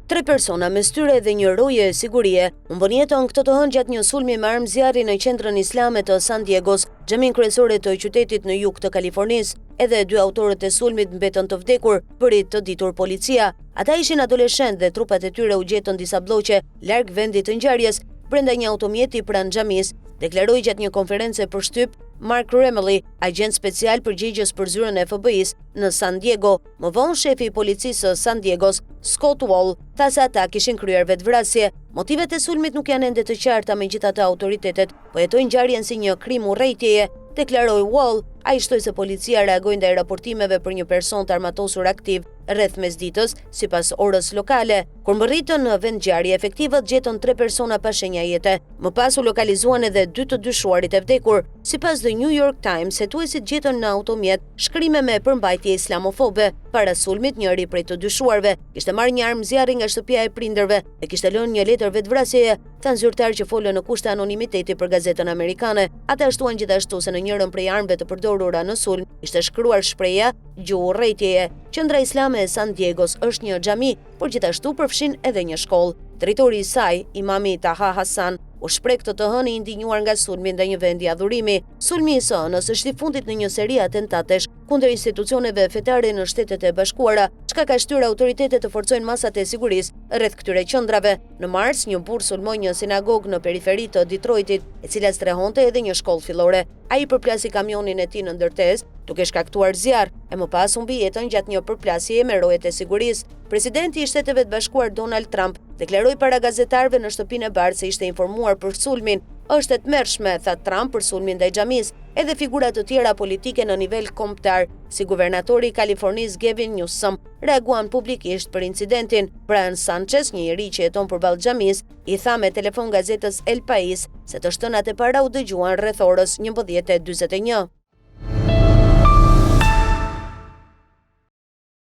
3 persona, mes tyre edhe një roje e sigurie, humbën jetën këtë të hënë gjatë një sulmi me armë zjarri në qendrën islame të San Diegos, xhamin kryesor të qytetit në jug të Kalifornisë. Edhe 2 autorët e sulmit mbetën të vdekur, bëri të ditur policia. Ata ishin adoleshentë dhe trupat e tyre u gjetën disa blloqe larg vendit të ngjarjes, brenda një automjeti pranë xhamisë, deklaroi gjatë një konferencë për shtyp Mark Remley, agent special përgjegjës për zyrën e FBI-s në San Diego. Më vonë shefi i policisë së San Diegos, Scott Wall, tha se ata kishin kryer vetvrasje. Motivet e sulmit nuk janë ende të qarta, megjithatë autoritetet po jetojnë ngjarjen si një krim urrejtjeje, deklaroi Wall. Ai shtoi se policia reagoi ndaj raportimeve për një person të armatosur aktiv rreth mesditës, sipas orës lokale. Kur mbërritën në vend ngjarje, efektivët gjetën 3 persona pa shenja jete. Më pas u lokalizuan edhe 2 të dyshuarit e vdekur. Sipas The New York Times, hetuesit gjetën në automjet shkrime me përmbajtje islamofobe. Para sulmit, njëri prej të dyshuarve kishte marrë një armë zjarri nga shtëpia e prindërve dhe kishte lënë një letër vetvrasjeje, thanë zyrtar që folën në kushte anonimiteti për gazetën amerikane. Ata shtuan gjithashtu se në njërin prej armëve të përdorura në sulm ishte shkruar shpreha "Gjuhë urrejtjeje". Qendra islame e San Diegos është një xhami, por gjithashtu përfshin edhe një shkollë. Drejtori i saj, imami Taha Hassan, u shpreh këtë të hënë i indignuar nga sulmi ndaj një vendi adhurimi. Sulmi i hënës është i fundit në një seri atentatesh kundër institucioneve fetare në Shtetet e Bashkuara, çka ka shtyrë autoritetet të forcojnë masat e sigurisë rreth këtyre qendrave. Në mars, një burr sulmoi një sinagogë në periferi të Detroitit, e cila strehonte edhe një shkollë fillore. Ai përplasi kamionin e tij në ndërtesë, duke shkaktuar zjarr, e më pas humbi jetën gjatë një përplasjeje me rojet e sigurisë. Presidenti i Shteteve të Bashkuar Donald Trump deklaroi para gazetarëve në shtëpinë e Bardhë se ishte informuar për sulmin. Është e tmerrshme, tha Trump për sulmin ndaj xhamisë, edhe figura të tjera politike në nivel kombëtar, si guvernatori i Kalifornisë Gavin Newsom, reaguan publikisht për incidentin. Brian Sanchez, një njerëz që jeton përballë xhamisë, i tha me telefon gazetës El País se të shtënat e para u dëgjuan rreth orës 11:41.